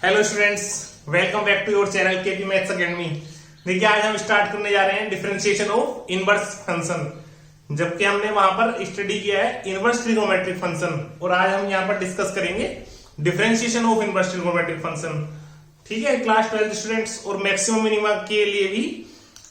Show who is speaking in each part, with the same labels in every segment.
Speaker 1: Hello students, welcome back to your channel KP maths academy. देखिए आज हम start करने जा रहे हैं डिफरेंशिएशन ऑफ इनवर्स फंक्शन, जबकि हमने वहां पर स्टडी किया है इनवर्स ट्रिगोमेट्रिक फंक्शन, और आज हम यहाँ पर डिस्कस करेंगे differentiation of inverse trigonometric function. ठीक है क्लास 12 स्टूडेंट्स, और मैक्सिमम मिनिमम के लिए भी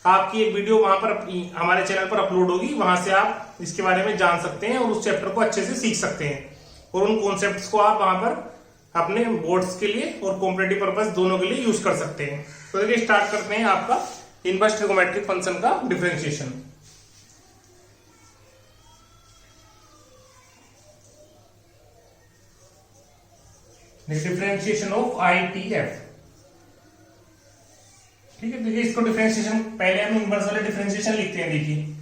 Speaker 1: आपकी एक वीडियो वहां पर हमारे चैनल पर अपलोड होगी, वहां से आप इसके बारे में जान सकते हैं और उस चैप्टर को अच्छे से सीख सकते हैं, और उन कॉन्सेप्ट्स को आप वहां पर अपने बोर्ड्स के लिए और कॉम्पिटेटिव पर्पस दोनों के लिए यूज कर सकते हैं। तो देखिए स्टार्ट करते हैं आपका इनवर्स ट्रिगोमेट्रिक फंक्शन का डिफरेंशिएशन। Differentiation of ITF। ठीक है, देखिए इसको डिफरेंशिएशन पहले हम इनवर्स वाले डिफरेंशिएशन लिखते हैं। देखिए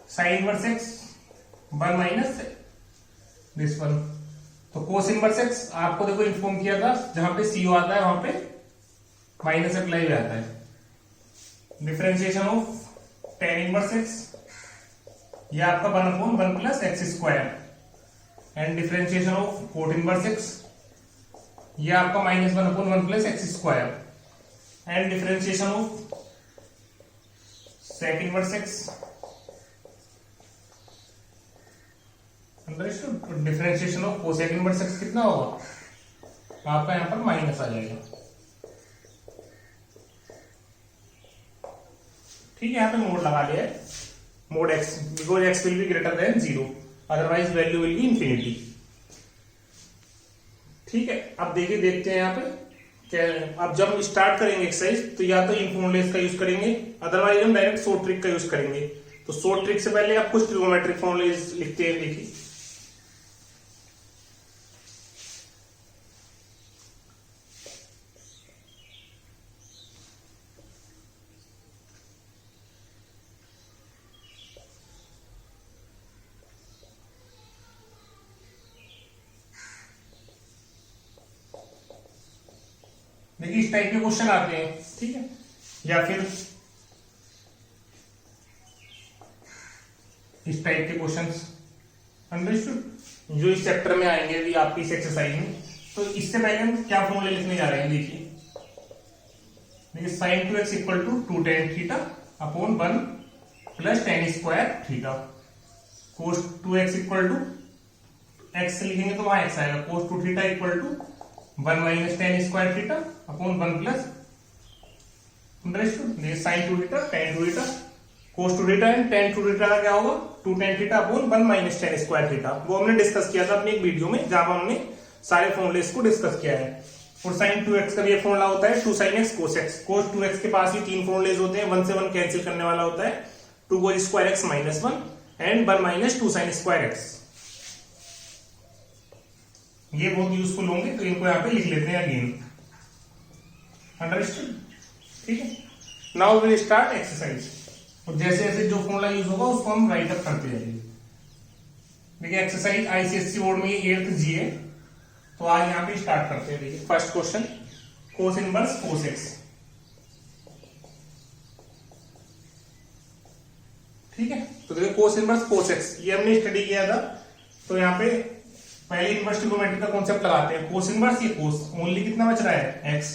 Speaker 1: sine inverse x 1 minus this one, तो कोस इनवर्स एक्स आपको देखो इन्फॉर्म किया था, जहां पे CO आता है वहां पे माइनस अप्लाई हो जाता है। Differentiation of tan inverse x, ये आपका 1/1 plus x square, and differentiation of cot inverse x, ये आपका -1/1 plus x square, and differentiation of sec inverse x, differentiation of cosec inverse x कितना होगा आपका, यहां पर माइनस आ जाएगा। ठीक है, यहां पे मोड लगा लिया है, mode x, because x will be greater than 0, otherwise value will be infinity. ठीक है, अब देखिए देखते हैं यहाँ पे क्या। अब जब हम स्टार्ट करेंगे एक्सरसाइज तो या तो इन फॉर्मूलेस का यूज करेंगे, अदरवाइज हम डायरेक्ट शॉर्ट ट्रिक का यूज करेंगे। तो शॉर्ट ट्रिक से पहले आप कुछ ट्रिगोमेट्रिक फॉर्मूलेस लिखते हैं। देखिए देखिए इस टाइप के क्वेश्चन आते हैं, ठीक है, या फिर इस टाइप के क्वेश्चंस अंडरस्टूड जो इस चैप्टर में आएंगे अभी आपकी इस एक्सरसाइज में। तो इससे पहले हम क्या फॉर्मूले लिखने जा रहे हैं। देखिए sine 2x equal to 2 tan theta upon 1 plus tan square theta, cos 2x equal to x लिखेंगे तो वहां एक्स आएगा, cos 2 theta equal to 1 minus tan square theta upon 1 plus sine 2 theta tan 2 theta, cos 2 theta and tan 2 theta का क्या होगा 2 tan theta upon 1 minus tan square theta. वो हमने discuss किया था अपनी एक वीडियो में, जहां हमने सारे फॉर्मूलेस को डिस्कस किया है। और साइन 2x का ये फॉर्मूला होता है 2 sin x cos x। कोस 2x के पास ही 3 फॉर्मूलेस होते हैं, 1 से 1 कैंसिल करने वाला होता है, 2 cos square x minus 1 and 1 minus 2 sin square x। ये बहुत यूजफुल होंगे, तो इनको यहां पे लिख लेते हैं अगेन, अंडरस्टूड। ठीक है, नाउ विल स्टार्ट एक्सरसाइज, और जैसे जैसे जो फॉर्मूला यूज होगा उसको हम राइट अप करते जाएंगे। देखिए एक्सरसाइज ICSE बोर्ड में 8th G है, तो आज यहां पे स्टार्ट करते हैं। देखिए फर्स्ट क्वेश्चन, कोस इनवर्स कोस एक्स। ठीक है, तो देखिए कोस इनवर्स कोस एक्स ये हमने स्टडी किया था। तो यहाँ पे पहले इनवर्स ट्रिगोमेट्री का कॉन्सेप्ट लगाते हैं। कोस इनवर्स ये कोस ओनली कितना बच रहा है x,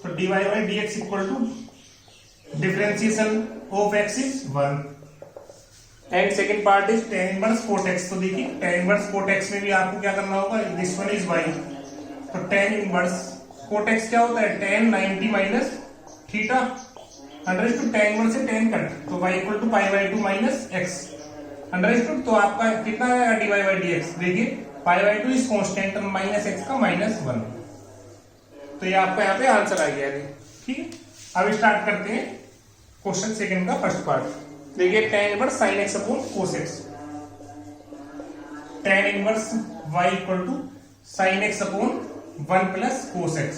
Speaker 1: तो dy by dx equal to differentiation of x is 1, and second part is tan inverse cot x। तो देखिए tan इनवर्स cot x में भी आपको क्या करना होगा, दिस वन इज y, तो tan इनवर्स cot x क्या होता है tan 90 minus theta, understood tan inverse से tan कट, तो y equal to pi by 2 minus x, understood. तो आपका कितना आएगा dy बाई dx, देखिए pi by 2 is constant, minus x का -1, तो ये आपका यहाँ पे आंसर आ गया। ठीक है, अब स्टार्ट करते हैं क्वेश्चन सेकंड का फर्स्ट पार्ट। देखिए tan inverse sin x upon cos x, tan inverse y equal to sin x upon 1 plus cos x।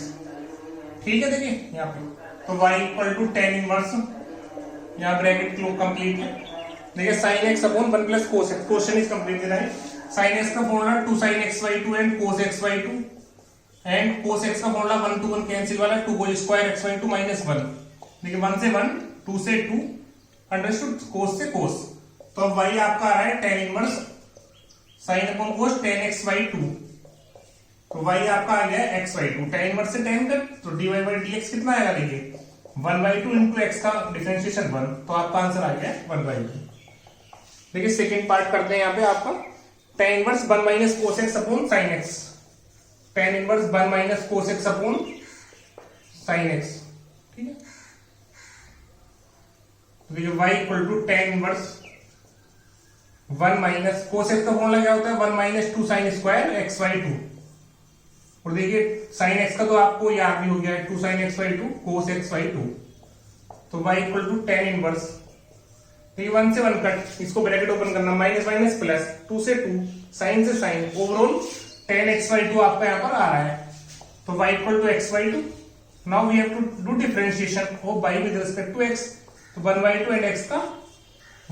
Speaker 1: ठीक है, देखिए यहाँ पे तो y equal to tan inverse, यहाँ ब्रैकेट क्लोज कंप्लीट है। देखिए sin x upon 1 plus cos x, question is complete है। sin x का फॉर्मूला 2 sin x by 2 एंड cos x by 2, एंड cos x का फॉर्मूला 1 to 1 कैंसिल वाला 2 cos square x by 2 minus 1। देखिए 1 से 1, 2 से 2, अंडरस्टूड, cos से cos, तो अब y आपका आ रहा है tan inverse sin upon cos tan x by 2, तो y आपका आ गया x by two, tan inverse से tan कट, तो dy बाई dx कितना आएगा देखिए 1/2 इंटू एक्स का डिफरेंशिएशन 1, तो आपका आंसर आ गया 1/2। देखिए सेकेंड पार्ट करते हैं यहाँ पे आपका tan inverse 1 minus cos x upon sine x, tan inverse 1 minus cos x upon sine x, ठीक है। तो देखिए y equal to tan inverse 1 minus cos x का फॉर्मूला क्या होता है 1 minus 2 sign square x by 2, और देखिए साइन एक्स का तो आपको याद भी हो गया है 2 sine x by 2 cos x by 2, तो y equal to tan inverse, देखिए 1 से 1 कट, इसको ब्रैकेट ओपन करना, माइनस माइनस प्लस 2 से 2 साइन से sine, overall tan x by 2 आपका यहाँ पर आ रहा है, तो y equal to x by 2। Now we have to do differentiation of y with respect to x, तो 1/2 एंड x का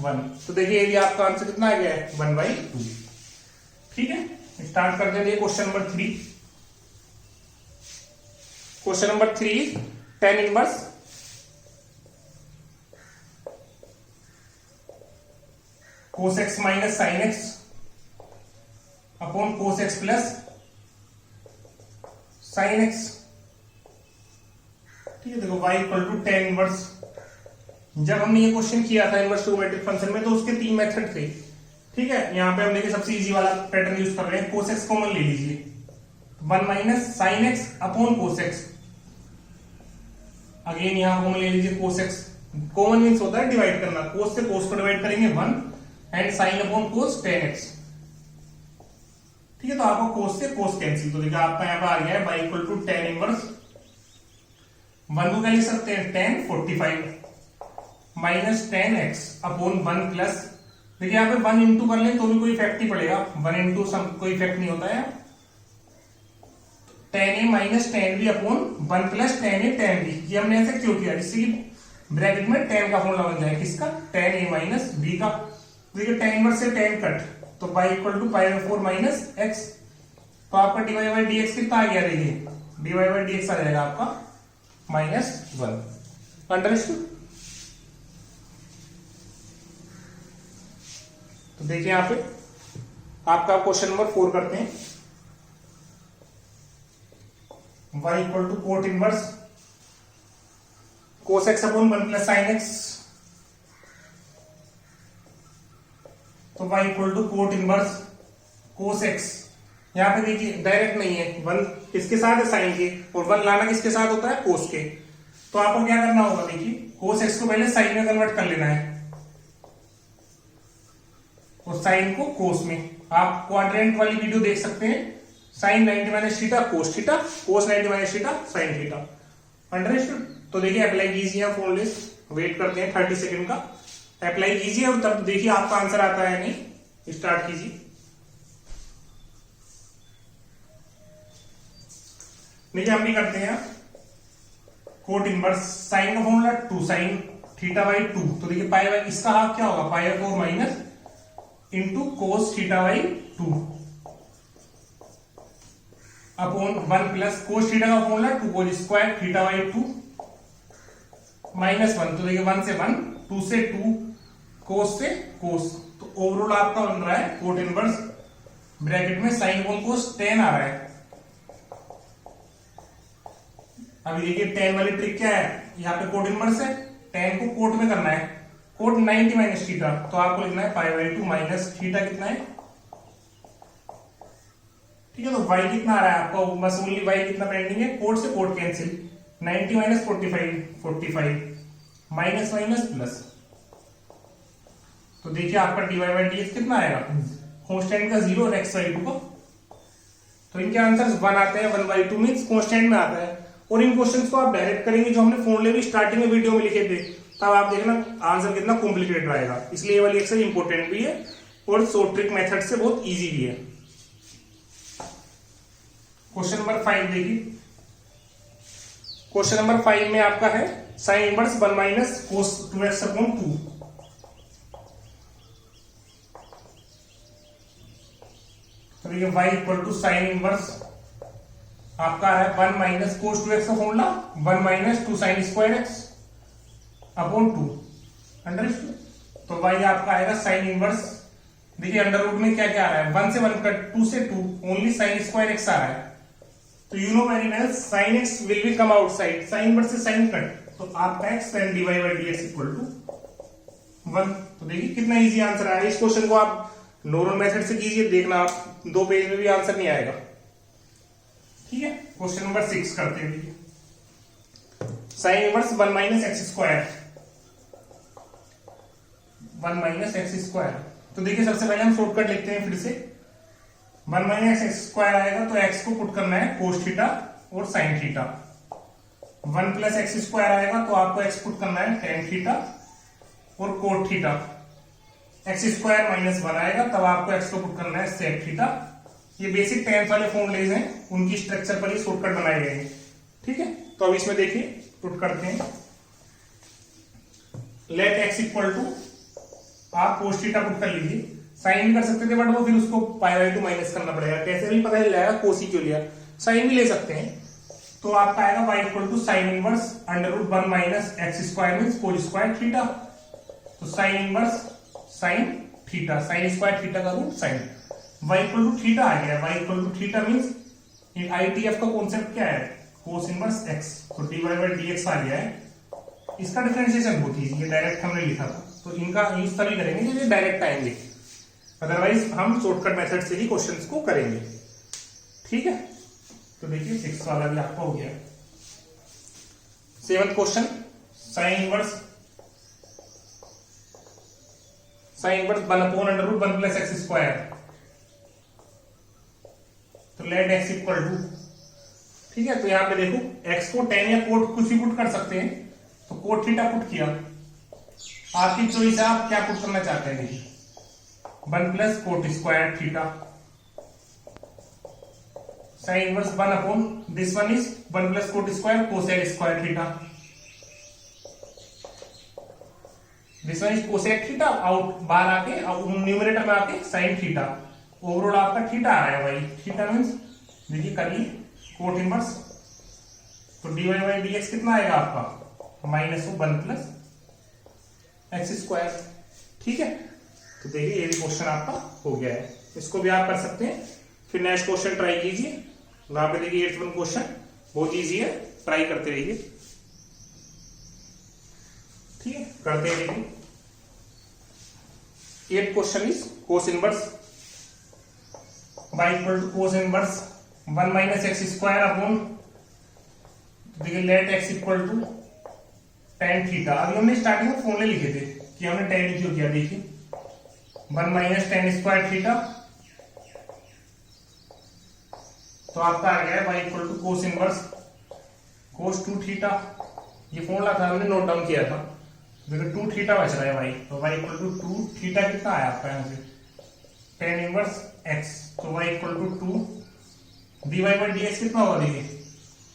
Speaker 1: 1, तो देखिए ये आपका आंसर कितना आ गया है 1/2, ठीक है। स्टार्ट कर देते हैं question number 3। Question number 3 tan inverse cos x minus sine x upon cos x plus sine x, ठीक है। देखो y equal to tan inverse, जब हमने ये क्वेश्चन किया था इनवर्स ट्रिगोनोमेट्रिक फंक्शन में तो उसके 3 मेथड थे, ठीक है। यहाँ पे हम देखिए सबसे इजी वाला पैटर्न यूज कर रहे हैं, cos x कॉमन ले लीजिए, 1 minus sine x upon cos x, again यहाँ कॉमन ले लीजिए cos x, कॉमन मीन्स होता है डिवाइड करना, cos से cos को डिवाइड करेंगे 1 and sine upon cos tan x, ठीक है। तो आपको cos से cos कैंसिल, तो देखिए आपका यहाँ पे आ गया है y equal to tan inverse 1 को क्या लिख सकते हैं tan 45 minus tan x upon 1 plus, देखिए यहाँ पे 1 इंटू कर लें तो भी कोई इफेक्ट नहीं पड़ेगा, 1 इंटू सम कोई इफेक्ट नहीं होता है, tan a minus tan b upon 1 plus tan a tan b, ये हमने ऐसे क्यों किया जिससे कि ब्रैकेट में tan का फॉर्मूला बन जाए किसका tan a माइनस b का, देखिए tan इनवर्स से tan कट, तो y equal to π/4 minus x, तो आपका dy बाई dx कितना आ गया, देखिए dy बाई dx आ जाएगा आपका -1, अंडरस्टूड। तो देखिए यहां पे आपका क्वेश्चन नंबर 4 करते हैं, y equal to cot inverse cos x upon 1 plus sine x, तो y equal to cot inverse cos x, यहां पे देखिए डायरेक्ट नहीं है, 1 किसके साथ है साइन के, और 1 लाना किसके साथ होता है cos के, तो आपको क्या करना होगा, देखिए cos x को पहले साइन में कन्वर्ट कर लेना है और साइन को कोस में, आप क्वाड्रेंट वाली वीडियो देख सकते हैं, sine 90 minus theta cos theta, cos 90 minus theta sine theta, understood. तो देखिए अप्लाई कीजिए आप फॉर्मूलेस, वेट करते हैं 30 सेकंड का, अप्लाई कीजिए और तब देखिए आपका आंसर आता है नहीं, स्टार्ट कीजिए। देखिए हम भी करते हैं कोट इनवर्स साइन का फॉर्मूला 2 साइन थीटा बाई 2, तो देखिए पाई बाई इसका हाफ क्या होगा π/4 minus into cos theta by 2 upon 1 plus cos theta का formula 2 cos square theta by 2 minus 1, तो देखिए 1 से 1 2 से 2 कोस से कोस, तो ओवरऑल आपका बन रहा है कोट इनवर्स ब्रैकेट में साइन अपॉन कोस tan आ रहा है। अभी देखिए tan वाली ट्रिक क्या है, यहाँ पे कोट इनवर्स है, tan को कोट में करना है, कोट 90 माइनस थीटा, तो आपको लिखना है π/2 माइनस थीटा कितना है, ठीक है। तो y कितना आ रहा है आपका, बस ओनली y कितना पेंडिंग है, कोट से cot cancel, 90 minus 45 minus minus plus, तो देखिए आपका dy बाई dx कितना आएगा, कांस्टेंट का 0 और x बाई 2 का, तो इनके आंसर्स 1 आते हैं, 1/2 मींस कांस्टेंट में आता है, और इन क्वेश्चंस को आप डायरेक्ट करेंगे जो हमने फॉर्मूले भी स्टार्टिंग में वीडियो में लिखे थे, तब आप देखना आंसर कितना कॉम्प्लिकेटेड रहेगा, इसलिए ये वाली एक्सरसाइज इंपॉर्टेंट भी है और शॉर्ट ट्रिक मेथड से बहुत इजी भी है। क्वेश्चन नंबर 5 देखिए, क्वेश्चन नंबर 5 में आपका है sine inverse 1 minus cos 2x upon 2, तो देखिए y equal to sine inverse आपका है 1 माइनस कोस 2x का formula 1 minus 2 sign square x upon 2, understood. तो y आपका आएगा साइन इनवर्स, देखिए अंडर रूट में क्या क्या आ रहा है, 1 से 1 कट, 2 से 2 ओनली साइन स्क्वायर x आ रहा है, तो you know very well sine x will be come outside, sine inverse से साइन कट, तो आपका x tan dy by dx equal to 1। तो देखिए कितना इजी आंसर आया। इस क्वेश्चन को आप नॉर्मल मेथड से कीजिए, देखना आप 2 पेज में भी आंसर नहीं आएगा। ठीक है, क्वेश्चन नंबर 6 करते हैं। Sign inverse 1 minus x square, 1 minus x square. तो देखिए सबसे पहले हम शॉर्टकट लिखते हैं फिर से। 1 माइनस एक्स स्क्वायर आएगा तो एक्स को पुट करना है कोस थीटा और sine theta. 1 plus x square आएगा तो आपको एक्स पुट करना है टेन थीटा और cot theta. X square minus 1 आएगा तब आपको एक्स को पुट करना है सेक थीटा। ये बेसिक टेंथ वाले फॉर्मूलेज हैं, उनकी स्ट्रक्चर पर ही शॉर्टकट बनाए गए हैं। ठीक है, तो अब इसमें देखिए पुट करते हैं। लेट एक्स इक्वल टू, आप कोस थीटा पुट कर लीजिए, साइन भी कर सकते थे बट वो फिर उसको पाई बाय 2 माइनस करना पड़ेगा, कैसे भी पता चल जाएगा कोस ही क्यों लिया, साइन भी ले सकते हैं। तो आपका आएगा y equal to sine inverse under root 1 minus x square means cos square theta. तो sine inverse sine theta, sine square theta का root sine, y equal to theta आ गया। y equal to theta means ITF का concept क्या है, cos inverse x, तो dy by dx आ गया है। इसका डिफरेंशिएशन बहुत ईजी है, डायरेक्ट हमने लिखा था, तो इनका यूज तभी करेंगे जब ये डायरेक्ट आएंगे, अदरवाइज हम शॉर्टकट मेथड से ही क्वेश्चंस को करेंगे। ठीक है, तो देखिए 6 वाला भी आपका हो गया। 7th question, sine inverse 1 upon under root 1 plus x square. तो लेट एक्स इक्वल टू, ठीक है, तो यहां पे देखो एक्स को टेन या कोट कुछ भी पुट कर सकते हैं, तो कोट थीटा पुट किया। आपकी चॉइस है, आप क्या पुट करना चाहते हैं। देखिए 1 plus coat square theta, sign inverse 1 upon this one is 1 plus coat square cosec square theta, this one is cosec theta, out बाहर आके न्यूमरेटर में आके साइन थीटा, ओवरऑल आपका थीटा आ रहा है भाई। थीटा मीन्स देखिए करिए कोट इनवर्स, तो dy बाई dx कितना आएगा आपका माइनस 1 प्लस एक्स स्क्वायर। ठीक है, तो देखिए ये भी क्वेश्चन आपका हो गया है, इसको भी आप कर सकते हैं। फिर नेक्स्ट क्वेश्चन ट्राई कीजिए, वहां पे देखिए 8th क्वेश्चन बहुत इजी है, ट्राई करते रहिए। ठीक है, करते रहिए। 8th question is cos inverse y equal to cos inverse 1 minus x square upon, देखिए let x equal to tan theta. अभी हमने स्टार्टिंग में फॉर्मूले लिखे थे कि हमने टेन क्यों किया, देखिए 1 माइनस टेन स्क्वायर थीटा, तो आपका आ गया है y equal to cos inverse cos 2 theta. ये फॉर्मूला था, हमने नोट डाउन किया था। देखो 2 थीटा बच रहा है y, तो y इक्वल टू 2 थीटा कितना आया आपका यहाँ से टेन इनवर्स x, तो y equal to 2 dy by dx कितना होगा, देखिए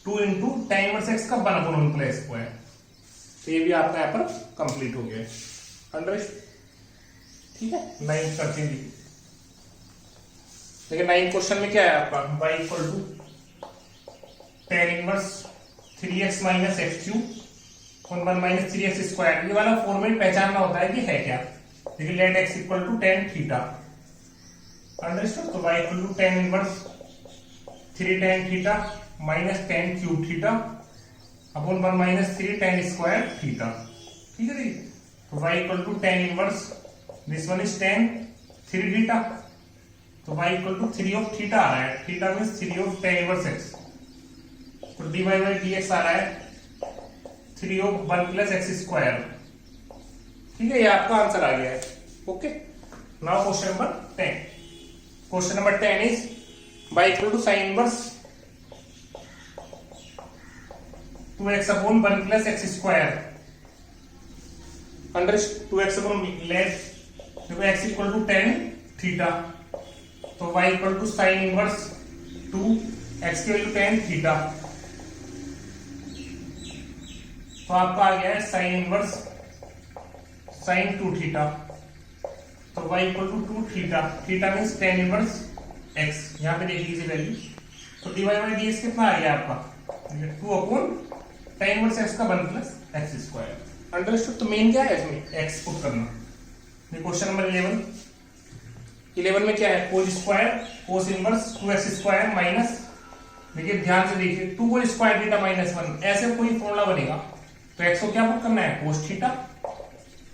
Speaker 1: 2 इंटू टेन इनवर्स x का 1 अपॉन 1 प्लस स्क्वायर। तो ये भी आपका यहाँ पर कंप्लीट हो गया है, अंडरस्टूड। ठीक है, 9 करते हैं। देखिए 9 क्वेश्चन में क्या है आपका y equal to tan inverse 3x minus x cube और 1 माइनस 3x स्क्वायर। ये वाला फॉर्मेट पहचानना होता है कि है क्या। देखिए let x equal to tan theta, understood. तो y equal to tan inverse 3 tan theta minus tan cube theta upon 1 minus 3 tan square theta. ठीक है, देखिए तो y equal to tan inverse this one is tan 3 theta, तो y equal to 3 of theta आ रहा है, theta means 3 of tan inverse x, तो dy by dx आ रहा है 3 ऑफ 1 प्लस एक्स स्क्वायर। ठीक है, ये आपका आंसर आ गया है। Okay, now question number 10। Question number 10 is y equal to sine inverse 2x upon 1 plus x square under 2x upon less, देखो x equal to tan theta, तो y equal to sine inverse 2 x की value tan theta, तो आपका आ गया है sine inverse sine 2 theta, तो y equal to 2 theta, theta means tan inverse x। यहाँ पे देख लीजिए वैल्यू, तो dy बाई dx कितना आ गया आपका 2 अपॉन टेन इनवर्स x का 1 प्लस एक्स स्क्वायर, अंडरस्टूड। तो मेन क्या है इसमें x पुट करना। क्वेश्चन नंबर 11 में क्या है cos square cos inverse 2x square minus देखिए ध्यान से देखिए, 2 होल स्क्वायर थीटा माइनस 1 ऐसे कोई फॉर्मूला बनेगा तो x को क्या पुट करना है, कोस थीटा।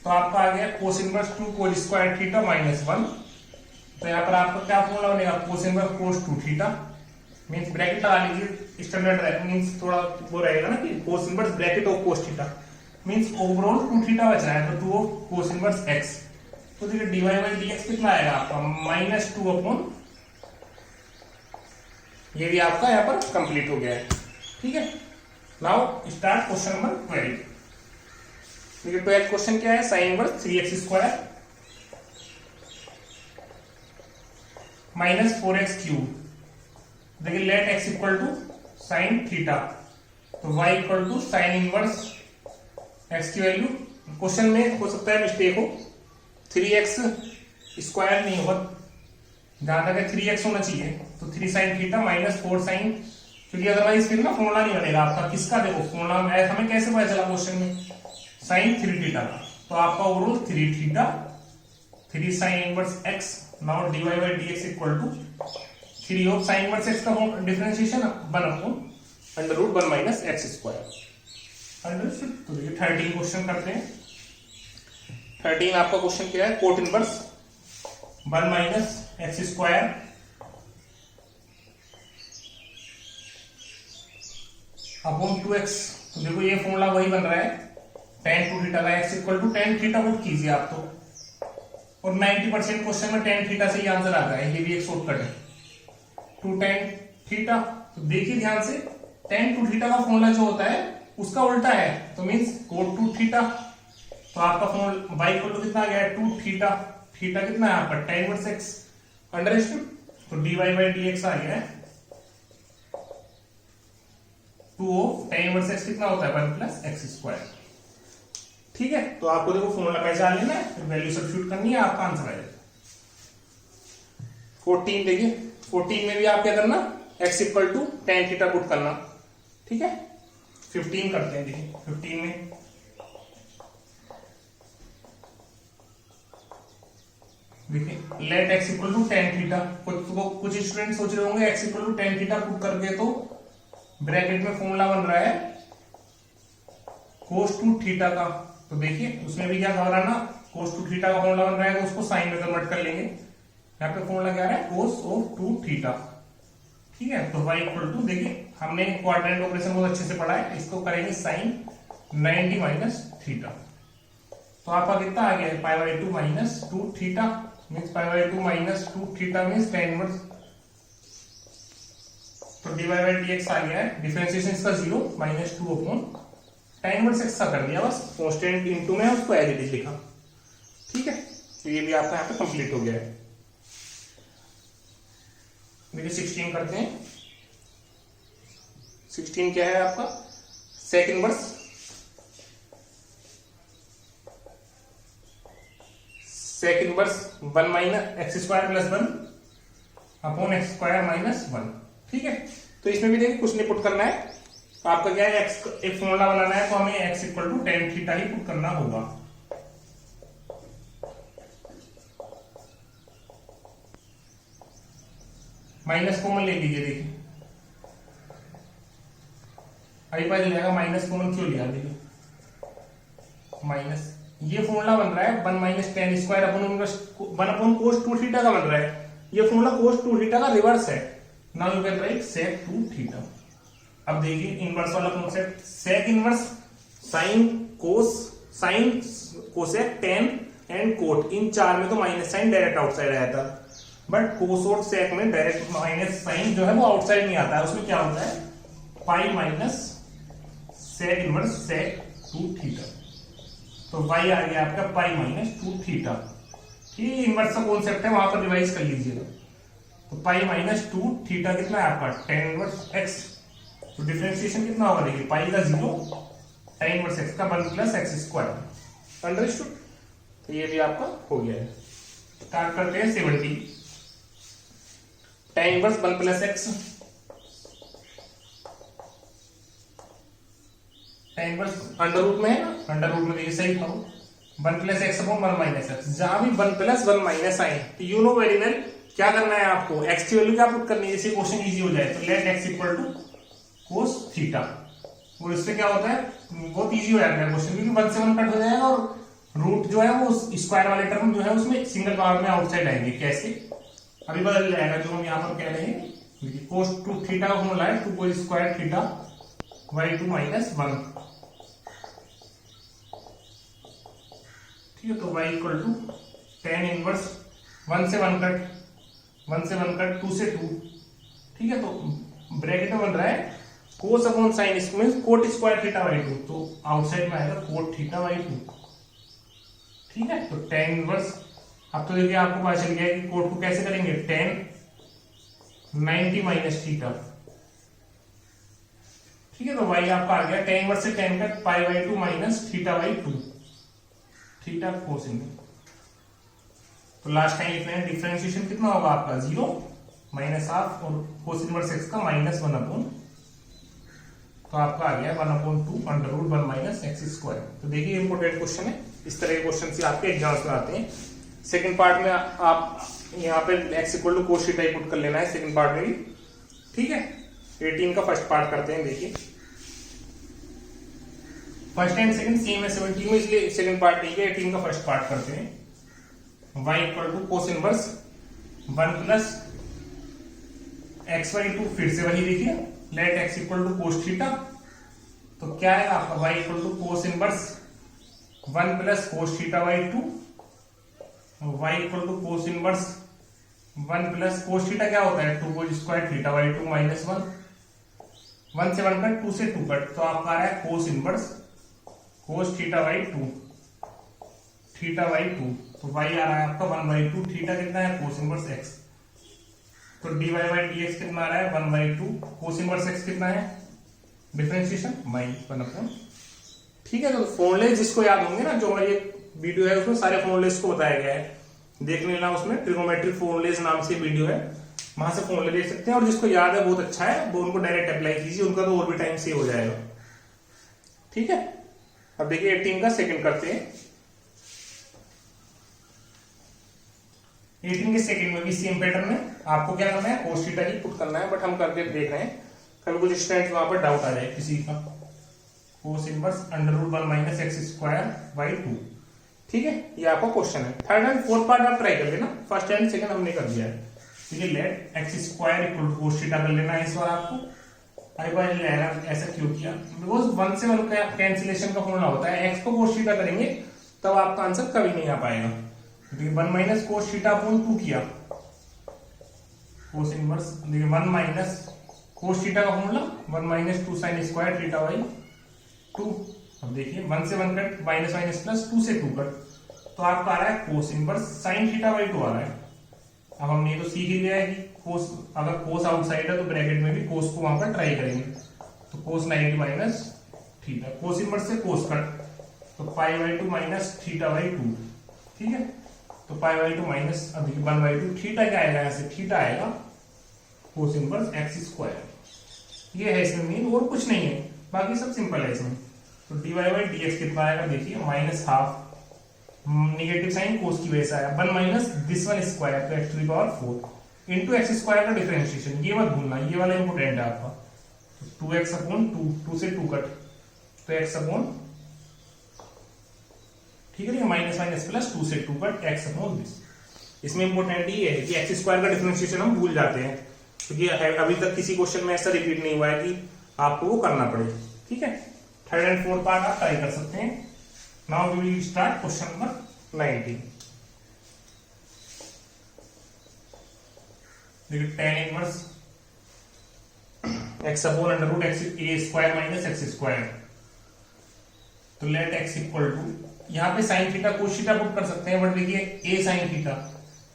Speaker 1: तो आपका आ गया cos inverse 2 whole square theta minus 1। तो यहाँ पर आपका क्या फॉर्मूला बनेगा, cos inverse cos 2 theta means bracket लगा लीजिए, स्टैंडर्ड मींस थोड़ा वो रहेगा ना कि cos inverse bracket of cos theta means overall 2 theta बच रहा है तो 2 ऑफ कोस इनवर्स x। तो देखिए dy बाई dx कितना आएगा आपका -2 अपॉन, ये भी आपका यहाँ पर कंप्लीट हो गया है। ठीक है, नाउ स्टार्ट क्वेश्चन नंबर 12। देखिए 12 क्वेश्चन क्या है, sine inverse 3x square minus 4x cube. देखिए let x equal to sine theta, तो y equal to sine inverse x की वैल्यू, क्वेश्चन में हो सकता है मिस्टेक हो, 3x स्क्वायर नहीं होगा, जहां तक 3x होना चाहिए, तो 3 साइन थीटा माइनस 4 साइन, क्योंकि अदरवाइज फिर ना फॉर्मूला नहीं बनेगा आपका। किसका देखो फॉर्मूला हमें कैसे पता चला क्वेश्चन में, साइन 3 थीटा का, तो आपका overall 3 theta 3 sine inverse x। Now dy by dx equal to 3 of sine inverse x का differentiation 1 upon under root 1 minus x square. Understood. तो देखिए 13 क्वेश्चन करते हैं। 13 आपका क्वेश्चन क्या है, coat inverse 1 minus x square upon 2x। तो देखो ये फॉर्मूला वही बन रहा है tan 2 थीटा का, x equal to tan theta put कीजिए आप तो, और 90% क्वेश्चन में tan थीटा से ही आंसर आता है, ये भी एक शॉर्टकट है 2 tan थीटा। तो देखिए ध्यान से, tan 2 थीटा का फॉर्मूला जो होता है उसका उल्टा है, तो मींस cot 2 थीटा। तो आपका फॉर्मूला y इक्वल टू कितना आ गया है 2 थीटा, थीटा कितना है आपका tan इनवर्स x। अंडरस्टूड। तो dy बाई dx आ गया है 2 ऑफ tan इनवर्स x कितना होता है 1 प्लस एक्स स्क्वायर। ठीक है, तो आपको देखो फॉर्मूला पहचान लेना है, फिर वैल्यू सब्स्टिट्यूट करनी है, आपका आंसर आ जाएगा। 14 देखिए, 14 में भी आप क्या करना, x equal to tan theta put करना। ठीक है, 15 करते हैं। देखिए 15 में देखिए let x equal to tan theta, कुछ स्टूडेंट सोच रहे होंगे x equal to tan theta put करके तो ब्रैकेट में फॉर्मूला बन रहा है cos 2 थीटा का। तो देखिए उसमें भी क्या घबराना, cos 2 थीटा का फॉर्मूला बन रहा है तो उसको साइन में कन्वर्ट कर लेंगे। यहाँ पे फॉर्मूला क्या है, cos ऑफ 2 थीटा। ठीक है, तो y इक्वल टू, देखिए हमने क्वाड्रेंट ऑपरेशन बहुत अच्छे से पढ़ा है, इसको करेंगे साइन 90 माइनस थीटा। तो आपका कितना आ गया है पाई by 2 minus 2 theta means pi by 2 minus 2 theta means tan inverse. तो dy बाई dx आ गया है, डिफरेंशिएशन इसका 0 minus 2 upon tan inverse x का कर दिया, बस कांस्टेंट इनटू में उसको एज इट इज लिखा। ठीक है, तो ये भी आपका यहाँ पे कंप्लीट हो गया है। देखिए 16 करते हैं। 16 क्या है आपका, sec inverse sec inverse 1 minus x square plus 1 upon x square minus 1। ठीक है, तो इसमें भी देखिए कुछ नहीं पुट करना है, तो आपका क्या है, एक्स एक फॉर्मूला बनाना है, तो हमें x equal to tan theta ही पुट करना होगा। माइनस कॉमन ले लीजिए, देखिए अभी पता चलेगा माइनस कॉमन क्यों लिया। देखिए माइनस, ये फॉर्मूला बन रहा है 1 minus tan square upon 1 upon cos 2 theta का बन रहा है, ये फॉर्मूला cos 2 थीटा का रिवर्स है। Now you can write sec 2 theta. अब देखिए इनवर्स वाला concept, sec inverse sine cos sine cosec tan and cot, इन चार में तो माइनस साइन डायरेक्ट आउटसाइड आया था, बट कोस और सेक में डायरेक्ट माइनस साइन जो है वो आउटसाइड नहीं आता है। उसमें क्या होता है, pi minus sec inverse sec 2 theta. तो y आ गया आपका पाई माइनस 2 थीटा। ये इनवर्स का कॉन्सेप्ट है, वहां पर रिवाइज कर लीजिएगा। तो पाई माइनस 2 थीटा कितना है आपका tan इनवर्स x। तो डिफरेंशिएशन कितना होगा, देखिए पाई का 0 tan इनवर्स x का 1 प्लस एक्स स्क्वायर। अंडरस्टूड। तो ये भी आपका हो गया है। स्टार्ट करते हैं 70। tan inverse 1 plus x, tan inverse under root में है ना, अंडर रूट में देखिए सही था 1 plus x upon 1 minus x. जहां भी 1 प्लस 1 माइनस आए तो यू नो वेरी वेल क्या करना है आपको, एक्स की वैल्यू क्या पुट करनी है, जैसे क्वेश्चन इजी हो जाए। तो let x equal to cos theta, और इससे क्या होता है, बहुत इजी हो जाता है क्वेश्चन, क्योंकि 1 से 1 कट हो जाएगा और रूट जो है वो स्क्वायर वाले टर्म जो है उसमें सिंगल पावर में आउटसाइड आएंगे। कैसे, अभी बदल जाएगा। जो हम यहाँ पर कह रहे हैं कोस टू थीटा का फॉर्मूला है 2 cos square theta by 2 minus 1, ठीक है। तो y equal to tan inverse 1 से 1 कट, 1 से 1 कट 2 से 2, ठीक है। तो ब्रैकेट में बन रहा है कोस अपॉन साइन, इसमें कोट स्क्वायर थीटा बाई 2, तो आउटसाइड में आएगा कोट थीटा बाई 2, ठीक है। तो टेन इनवर्स, अब तो देखिए आपको पता चल गया कि कोट को कैसे करेंगे, टेन 90 माइनस थीटा, ठीक है। तो y आपका आ गया टेन इनवर्स से tan cut pi by 2 minus theta by 2, theta cos इन। तो लास्ट टाइम लिखना है डिफरेंशिएशन कितना होगा आपका 0 माइनस हाफ, और कोस इनवर्स x का माइनस 1 अपॉन, तो आपका आ गया 1/2 under root 1 minus x square. तो देखिए इंपोर्टेंट क्वेश्चन है, इस तरह के क्वेश्चन से आपके एग्जाम्स में आते हैं। सेकंड पार्ट में आप यहाँ पे x equal to cos theta put कर लेना है सेकंड पार्ट में भी, ठीक है। 18 का फर्स्ट पार्ट करते हैं। देखिए फर्स्ट एंड सेकंड सेम है 17 में, इसलिए सेकंड पार्ट नहीं है, 18 का फर्स्ट पार्ट करते हैं। y equal to cos inverse 1 plus x by 2, फिर से वही देखिए let x equal to cos theta, तो क्या है आपका y equal to cos inverse 1 plus cos theta by 2, y equal to cos inverse 1 plus cos theta क्या होता है 2 cos square theta by 2 minus 1, 1 से 1 कट 2 से 2 कट, तो आपका आ रहा है cos inverse cos theta by 2, theta by 2, तो y आ रहा है आपका 1/2, थीटा कितना है कोस इनवर्स x, तो dy बाई dx कितना आ रहा है 1/2, कोस इनवर्स x कितना है डिफरेंशिएशन -1/, ठीक है। तो फॉर्मूले जिसको याद होंगे ना, जो हमारी वीडियो है उसमें सारे फॉर्मूलेस को बताया गया है, देख लेना, उसमें ट्रिगोमेट्रिक फॉर्मूलेस नाम से वीडियो है, वहां से फॉर्मूले देख सकते हैं। और जिसको याद है बहुत अच्छा है, वो उनको डायरेक्ट अप्लाई कीजिए, उनका तो और भी टाइम सेव हो जाएगा, ठीक है। अब देखिए 18 का सेकंड करते हैं। 18 के सेकंड में भी सेम पैटर्न है, आपको क्या करना है कोस थीटा ही पुट करना है, बट हम करके देख रहे हैं, कभी कुछ स्टूडेंट्स वहां पर डाउट आ जाए किसी का। Cos inverse under root 1 minus x square by 2, ठीक है, ये आपका क्वेश्चन है। थर्ड एंड फोर्थ पार्ट आप ट्राई कर लेना, फर्स्ट एंड सेकंड हमने कर दिया है, ठीक है। Let x square equal to cos theta कर लेना है इस बार आपको। आई बार ऐसा क्यों किया, बिकॉज 1 से 1 का कैंसिलेशन का फॉर्मूला होता है, एक्स को कोस थीटा करेंगे तब आपका आंसर कभी नहीं आ पाएगा। 1 माइनस कोस थीटा अपॉन 2 किया, कोस इनवर्स देखिए 1 माइनस कोस थीटा का formula 1 minus 2 sign square theta by 2। अब देखिए 1 से 1 कट माइनस माइनस प्लस 2 से 2 कट, तो आपका आ रहा है cos inverse sine theta by 2 आ रहा है। अब हमने ये तो सीख ही लिया है कि कोस, अगर कोस आउटसाइड है तो ब्रैकेट में भी कोस को वहां पर ट्राई करेंगे, तो कोस 90 माइनस थीटा, कोस इनवर्स से कोस कट, तो पाई बाई 2 माइनस थीटा बाई 2, ठीक है। तो पाई बाई 2 माइनस अभी 1/2, थीटा क्या आएगा, ऐसे थीटा आएगा कोस इनवर्स एक्स स्क्वायर, ये है इसमें मीन, और कुछ नहीं है, बाकी सब सिंपल है इसमें। तो dy बाई dx कितना आएगा, देखिए minus half, negative sine cos की वजह से आया, 1 माइनस दिस वन स्क्वायर, तो x to the power 4 into x square का डिफरेंशिएशन, ये मत भूलना, ये वाला इंपोर्टेंट है आपका। तो 2x अपॉन 2 से 2 कट, तो x अपॉन, ठीक है, माइनस माइनस प्लस 2 से 2 कट x अपॉन दिस। इसमें इंपोर्टेंट ये है कि एक्स स्क्वायर का डिफरेंशिएशन हम भूल जाते हैं, क्योंकि अभी तक किसी क्वेश्चन में ऐसा रिपीट नहीं हुआ है कि आपको वो करना पड़े, ठीक है। थर्ड एंड फोर्थ पार्ट आप ट्राई कर सकते हैं। Now we will start question number 19। देखिए tan inverse x upon under root x a square minus x square, तो लेट x इक्वल टू, यहाँ पे sine theta cos theta put कर सकते हैं, बट देखिए a साइन थीटा,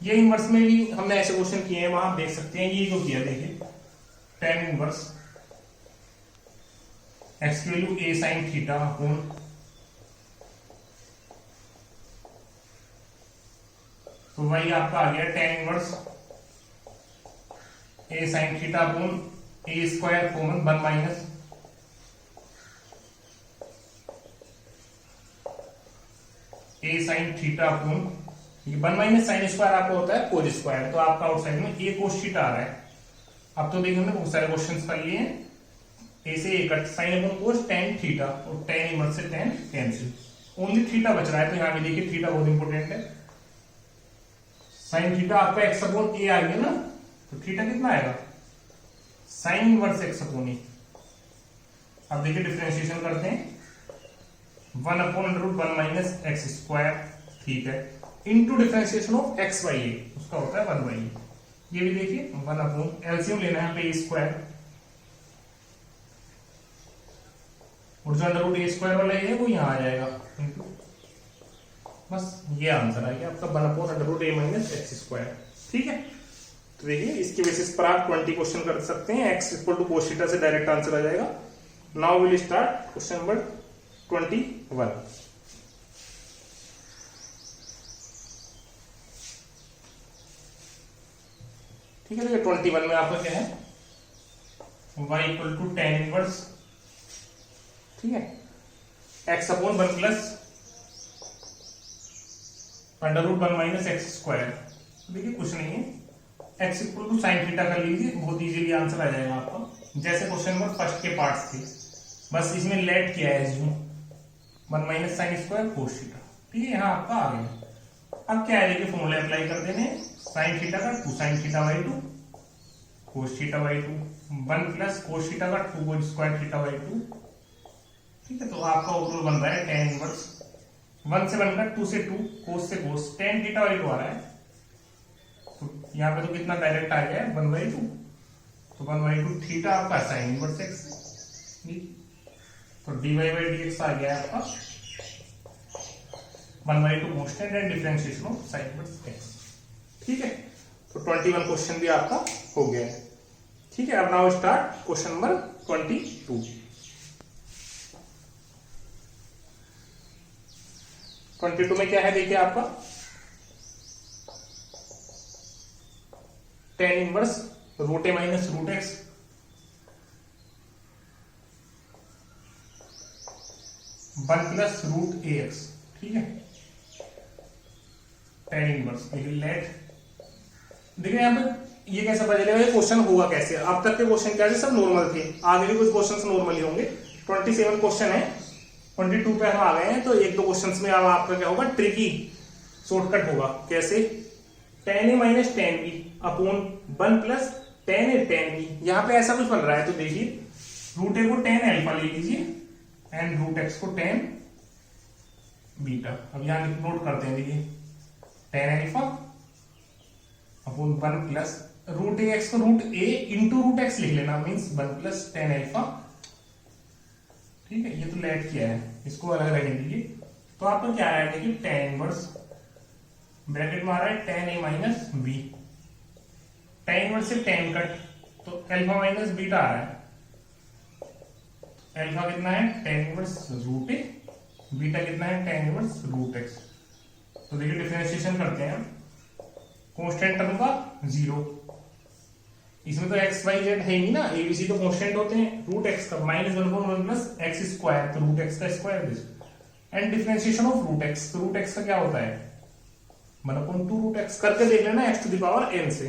Speaker 1: ये inverse में भी हमने ऐसे क्वेश्चन किए हैं, वहां देख सकते हैं, ये जो किया देखिए tan इनवर्स एक्स की value a sine theta upon, तो वही आपका आ गया tan inverse a sine theta upon a square common 1 minus a sine theta upon one minus sine square आपको होता है कोज स्क्वायर, तो आपका आउटसाइड में ए कोस थीटा आ रहा है। अब तो देखिए हमने बहुत सारे क्वेश्चंस कर लिए हैं। ए से a cut sine upon cos tan theta, और टेन इनवर्स से टेन कैंसिल, ओनली थीटा बच रहा है। तो यहाँ पे देखिए थीटा बहुत इंपॉर्टेंट है। साइन थीटा आपका एक्स अपॉन ए आ गया ना, तो थीटा कितना आएगा sine inverse x upon a. अब देखिए डिफरेंशिएशन करते हैं, one upon under root one minus x square, ठीक है, into differentiation of x by a, उसका होता है वन बाई ए। ये भी देखिए वन अपॉन एलसीएम लेना है पे ए स्क्वायर, और जो अंडर रूट ए स्क्वायर वाला है वो यहाँ आ जाएगा इनटू, बस ये आंसर आ गया आपका one upon under root a minus x square. ठीक है, तो देखिए इसकी बेसिस पर आप 20 क्वेश्चन कर सकते हैं। X equal to cos theta से डायरेक्ट आंसर आ जाएगा। Now will start question number 21। ठीक है, देखिए 21 में आपका क्या है, y equal to tan inverse, ठीक है, x upon one plus under root one minus x square. देखिए कुछ नहीं है, x equal to sine theta कर लीजिए, बहुत इजीली आंसर आ जाएगा आपका। जैसे क्वेश्चन नंबर फर्स्ट के पार्ट्स थे, बस इसमें लेट किया है जो one minus sine square cos theta, ठीक है, यहाँ आपका आ गया। अब क्या है, देखिए फॉर्मूला अप्लाई कर देने, साइन थीटा का two sine theta by two cos theta by two, one plus cos theta का two cos square theta by two, ठीक है। तो आपका ओवरऑल बन रहा है टेन इनवर्स, वन से बनकर टू से टू, कोस से कोस, टेन थीटा बाई टू आ रहा है। तो यहाँ पे तो कितना डायरेक्ट आ गया है वन बाई टू, तो वन बाई टू थीटा आपका साइन इनवर्स एक्स, तो d y by d x आ गया है आपका one by two constant and differentiation of sine inverse x. ठीक है, तो 21 क्वेश्चन भी आपका हो गया है। ठीक है, अब नाउ स्टार्ट क्वेश्चन नंबर 22। 22 में क्या है, देखिए आपका tan inverse root a minus root x, one plus root a x, ठीक है, टेन इनवर्स। देखिए लेट, देखिए यहाँ पे ये कैसे पता चलेगा ये क्वेश्चन होगा कैसे। अब तक के क्वेश्चन क्या थे, सब नॉर्मल थे, आगे भी कुछ क्वेश्चन नॉर्मल ही होंगे। 27 क्वेश्चन है, 22 पे हम आ गए हैं, तो एक दो क्वेश्चन में अब आपका क्या होगा, ट्रिकी शॉर्टकट होगा। कैसे, tan a minus tan b upon one plus tan a tan b, यहाँ पे ऐसा कुछ बन रहा है। तो देखिए रूट ए को टेन अल्फा ले लीजिए एंड रूट एक्स को टेन बीटा। अब यहाँ नोट करते हैं, देखिए tan alpha upon one plus root a x को root a into root x लिख लेना, means one plus tan alpha, ठीक है। ये तो लेट किया है, इसको अलग रहने दीजिए। तो आपको क्या आया, देखिए टेन इनवर्स ब्रैकेट में आ रहा है ten a minus B, ten inverse से टेन कट, तो अल्फा माइनस बीटा आ रहा है। अल्फा कितना है, टेन इनवर्स रूट ए, बीटा कितना है, टेन इनवर्स रूट एक्स। तो देखिए डिफरेंशिएशन करते हैं, कांस्टेंट टर्म का जीरो, इसमें तो एक्स वाई जेड है ही ना, एबीसी तो कांस्टेंट होते हैं। रूट एक्स का minus one upon one plus x square, तो रूट एक्स का square and differentiation of root x, तो रूट एक्स का क्या होता है one upon two root x, करके देख लेना x to the power n से।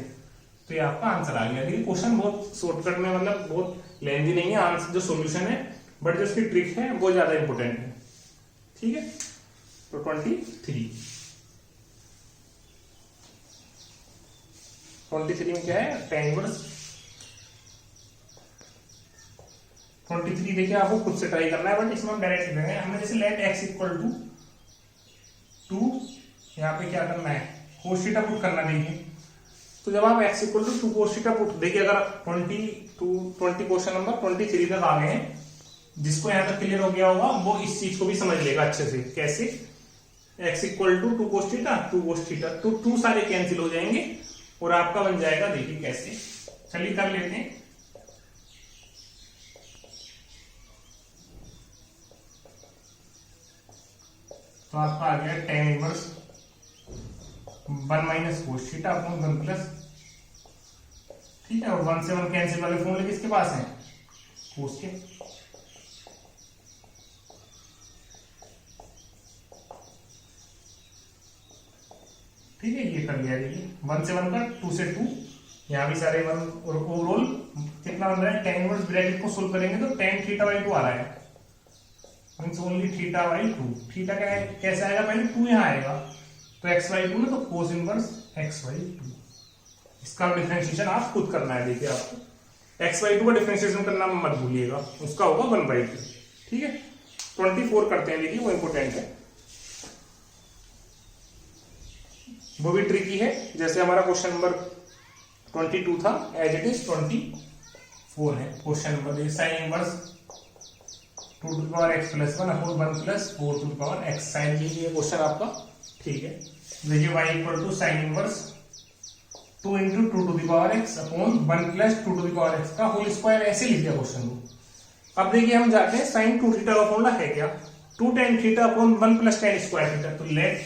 Speaker 1: तो ये आपका आंसर आ गया। देखिए क्वेश्चन बहुत शॉर्टकट में, मतलब बहुत लेंथी नहीं है आंसर, जो सॉल्यूशन है, बट जो उसकी ट्रिक है वो ज्यादा इंपॉर्टेंट है। ठीक है, तो 23 में क्या है, टेन इनवर्स 23। देखिए आपको खुद से ट्राई करना है, बट इसमें हम डायरेक्ट लिखेंगे। हमने जैसे let x equal to two, यहाँ पे क्या करना है, कोस थीटा पुट करना। देखिए तो जब आप x equal to cos theta put, देखिए अगर 20 क्वेश्चन नंबर 23 तक आ गए हैं, जिसको यहाँ तक क्लियर हो गया होगा वो इस चीज को भी समझ लेगा अच्छे से। कैसे, x equal to cos theta, तो टू सारे कैंसिल हो जाएंगे और आपका बन जाएगा, देखिए कैसे, चलिए कर लेते हैं। तो आपका आ गया tan inverse one minus cos theta upon one plus, ठीक है, और वन से वन कैंसिल वाले फॉर्मूले किसके पास है, कोस के। ठीक है, ये कर लिया। देखिए 1 से 1 का, 2 से 2, यहाँ भी सारे 1 और ओवरऑल कितना बन रहा है, tan इनवर्स ब्रैकेट को सोल्व करेंगे तो tan θ/2 आ रहा है, मीन्स ओनली θ/2। थीटा क्या है, कैसे आएगा, पहले 2 यहाँ आएगा तो x/2 ना, तो cos इनवर्स x/2। इसका डिफरेंशिएशन आप खुद करना है। देखिए आपको x/2 का डिफरेंशिएशन करना मत भूलिएगा, उसका होगा 1/2। ठीक है, 24 करते हैं। देखिए वो इंपोर्टेंट है, वो भी ट्रिकी है, जैसे हमारा क्वेश्चन नंबर 22 था, एज इट इज 24 है क्वेश्चन नंबर। देखिए sine inverse 2x+1 upon 1+4x, sine लीजिए क्वेश्चन आपका। ठीक है, देखिए y equal to sine inverse 2 into 2x upon 1+2x का होल स्क्वायर, ऐसे लिख दिया क्वेश्चन को। अब देखिए हम जाते हैं साइन 2θ का फॉर्मूला है क्या, 2 tan θ अपॉन 1+tan²θ, तो लेट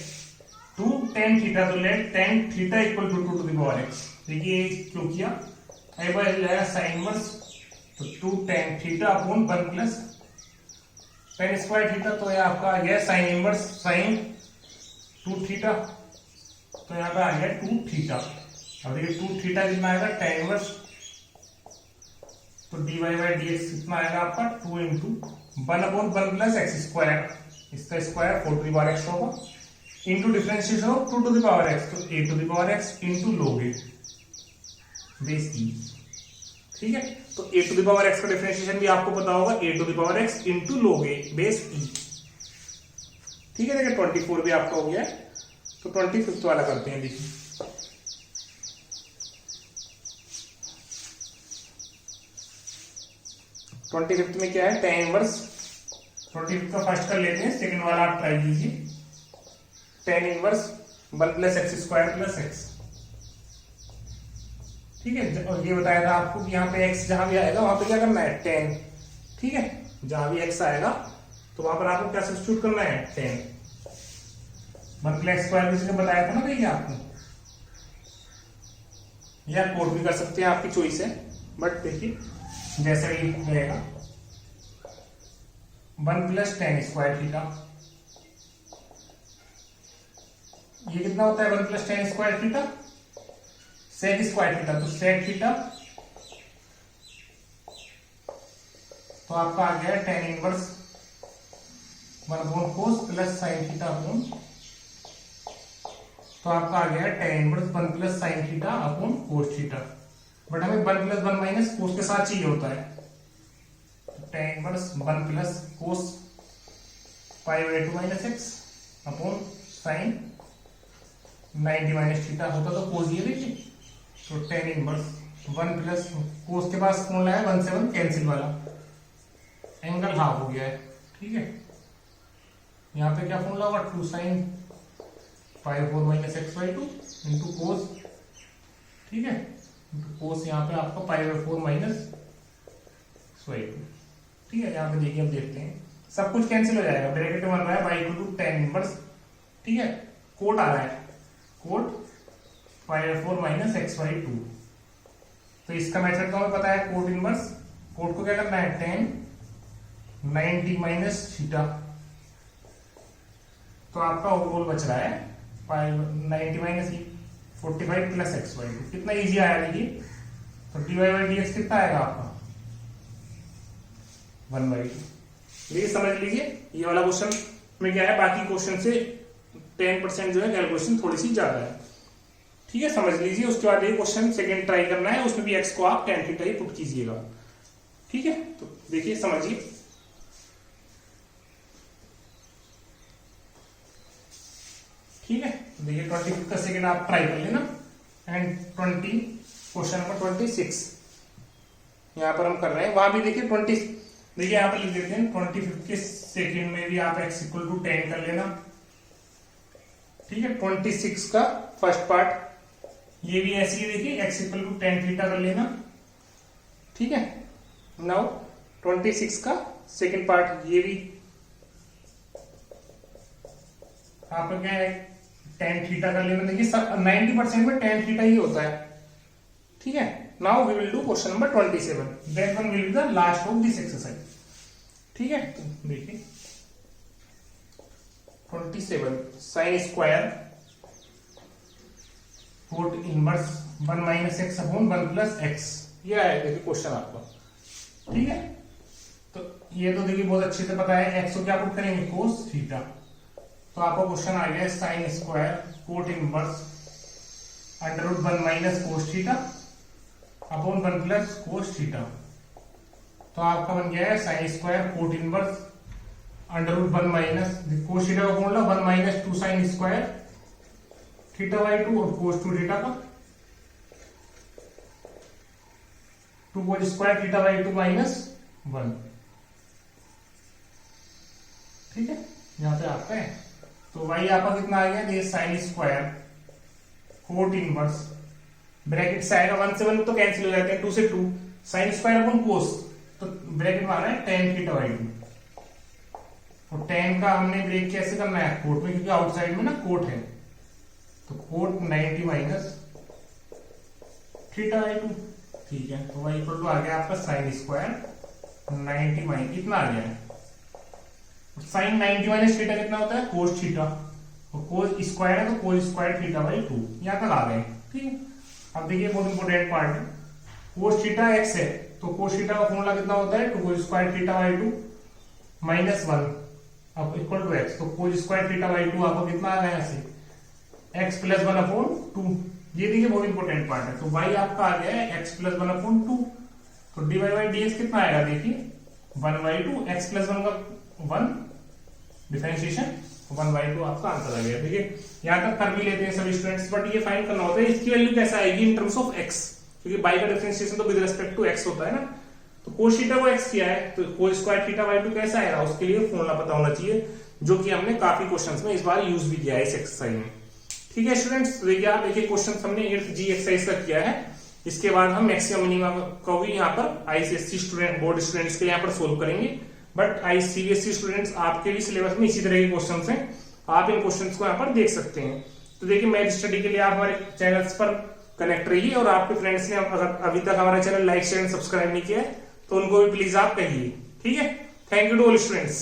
Speaker 1: 2 tan θ, तो late tan θ equal to 2x। देखिए क्यों किया, एक बार जाएगा साइन इनवर्स, तो 2 tan θ अपॉन 1+tan²θ, तो ये आपका आ गया साइन इनवर्स साइन 2θ, तो यहाँ पे आ गया 2θ। अब देखिए 2θ कितना आएगा, tan इनवर्स, तो dy/dx कितना आएगा आपका 2 इंटू 1/1+x², इसका स्क्वायर 4x होगा, इंटू डिफरेंशिएशन ऑफ 2x, तो a⁴x into log a base e। ठीक है, तो a⁴x का डिफरेंशिएशन भी आपको पता होगा, a⁴x into log a base e। ठीक है, देखिए 24 भी आपका हो गया है, तो 25 वाला करते हैं। देखिए 25 में क्या है, tan इनवर्स, 25 का फर्स्ट कर लेते हैं, सेकंड वाला आप ट्राई कीजिए। tan inverse 1+x² + x। ठीक है, और ये बताया था आपको कि यहाँ पे x जहां भी आएगा वहां पे क्या करना है, tan। ठीक है, जहां भी x आएगा तो वहां पर आपको क्या सब्स्टिट्यूट करना है, tan। 1+x² किसी ने बताया था ना भैया आपको, या कोड भी कर सकते हैं, आपकी चॉइस है, बट देखिए जैसे भी रहेगा 1+tan²θ, ये कितना होता है 1+tan²θ, sec²θ, तो sec θ, तो आपका आ गया tan inverse 1/cos plus sin θ upon, तो आपका आ गया tan इनवर्स 1+sin θ अपॉन cos θ, बट हमें 1+1 - cos के साथ चाहिए होता है, tan inverse 1+cos π/2 - x upon sin 90 - θ होता तो cos ये देखिए, तो tan इनवर्स 1+cos के पास कौन लाया, 1 से 1 कैंसिल वाला, एंगल हाफ हो गया है। ठीक है, यहाँ पे क्या फॉर्मूला होगा, 2 sin π4 - x/2 इंटू cos। ठीक है, cos यहाँ पे आपका π4 - x/2। ठीक है, यहाँ पे देखिए, अब देखते हैं सब कुछ कैंसिल हो जाएगा, ब्रैकेट में बन रहा है y equal to tan inverse. ठीक है, कोट आ रहा है, कोट π4 - x/2, तो इसका मेथड तो हमें पता है, कोट इनवर्स, कोट को क्या करना है, tan 90 - θ, तो आपका ओवरऑल बच रहा है 90 - 45 प्लस x/2। कितना इजी आया देखिए, तो dy/dx कितना आएगा आपका 1/2। देखिए समझ लीजिए, ये वाला क्वेश्चन में क्या है, बाकी क्वेश्चन से 10% जो है कैलकुलेशन थोड़ी सी ज्यादा है। ठीक है, समझ लीजिए, उसके बाद ये क्वेश्चन सेकंड ट्राई करना है, उसमें भी x को आप tan θ ही पुट कीजिएगा। ठीक है, तो देखिए समझिए, ठीक है, देखिए 25 का सेकंड आप ट्राई कर लेना, एंड क्वेश्चन नंबर 26 यहाँ पर हम कर रहे हैं, वहां भी देखिए 20, देखिए यहाँ पर लिख देते हैं 25 के सेकंड में भी आप x इक्वल टू 10 कर लेना। ठीक है, 26 का फर्स्ट पार्ट ये भी ऐसे ही, देखिए x इक्वल टू tan θ कर लेना। ठीक है, नाउ 26 का सेकंड पार्ट ये भी आपका क्या है, tan θ कर लेना। देखिए 90% में tan θ ही होता है। ठीक है, now we will do question number 27, that one will be the last of this exercise. ठीक है, तो देखिए 27 sin square cot inverse 1 minus x upon 1 plus x, ये आया देखिए क्वेश्चन आपको, ठीक है। तो ये तो देखिए बहुत अच्छे से पता है, एक्स को क्या पुट करेंगे कोस थीटा, तो आपका क्वेश्चन आ गया sin square cot inverse under root 1 minus cos theta upon 1 plus cos theta. तो आपका बन गया है sin square cot inverse under root 1 minus cos theta का formula 1 minus 2 sign square theta by 2 और कोस 2 थीटा का 2 cos square theta by 2 minus 1, ठीक है। यहां पे आपका है तो y आपका कितना आ गया, ये sign square cot inverse bracket से आएगा 1 से 1 तो कैंसिल हो जाते हैं, 2 से 2 साइन स्क्वायर अपॉन कोस, तो ब्रैकेट में आ रहा है tan थीटा बाई 2, और tan का हमने ब्रेक कैसे करना है कोट में, क्योंकि आउटसाइड में ना कोट है, तो कोट 90 माइनस थीटा बाई 2, ठीक है। तो y इक्वल टू आ गया आपका साइन स्क्वायर 90 माइनस कितना आ गया है, साइन 90 माइनस थीटा कितना होता है कोस थीटा, और कोस स्क्वायर है तो कोस स्क्वायर थीटा बाई 2, यहां तक आ गए, ठीक है। अब देखिए बहुत इंपॉर्टेंट पार्ट है, कोस थीटा एक्स है तो कोस थीटा का फॉर्मूला कितना होता है 2 cos square theta by 2 minus 1 अब इक्वल टू एक्स, तो कोस स्क्वायर थीटा बाई 2 आपको कितना आ गया ऐसे एक्स प्लस 1 अपॉन 2, ये देखिए बहुत इंपॉर्टेंट पार्ट है। तो y आपका आ गया है एक्स प्लस 1 अपॉन 2, तो dy बाई dx कितना आएगा देखिए 1 बाई 2 एक्स प्लस 1 का 1 डिफरेंशिएशन 1 बाई 2 आपका आंसर आ गया, ठीक है। यहां तक कर भी लेते हैं सभी स्टूडेंट्स, बट ये फाइंड करना होता है इसकी वैल्यू कैसे आएगी इन टर्म्स ऑफ x, क्योंकि y का डिफरेंशिएशन तो विद रिस्पेक्ट टू x होता है ना, तो कोस थीटा को x किया है तो कोस स्क्वायर थीटा बाई 2 कैसा आएगा, उसके लिए फॉर्मूला पता होना चाहिए, जो कि हमने काफी क्वेश्चंस में इस बार यूज भी किया है इस एक्सरसाइज में, ठीक है स्टूडेंट्स। देखिए आप देखिए क्वेश्चन हमने 8th जी एक्सरसाइज का किया है, इसके बाद हम मैक्सिमम मिनिमम को भी यहाँ पर आईसीएससी स्टूडेंट बोर्ड स्टूडेंट्स के यहाँ पर सोल्व करेंगे, बट सीबीएसई स्टूडेंट्स आपके भी सिलेबस में इसी तरह के क्वेश्चंस हैं, आप इन क्वेश्चंस को यहाँ पर देख सकते हैं। तो देखिए मैथ स्टडी के लिए आप हमारे चैनल्स पर कनेक्ट रहिए, और आपके फ्रेंड्स ने अगर अभी तक हमारा चैनल लाइक शेयर सब्सक्राइब नहीं किया है तो उनको भी प्लीज आप कहिए, ठीक है। Thank you to all students.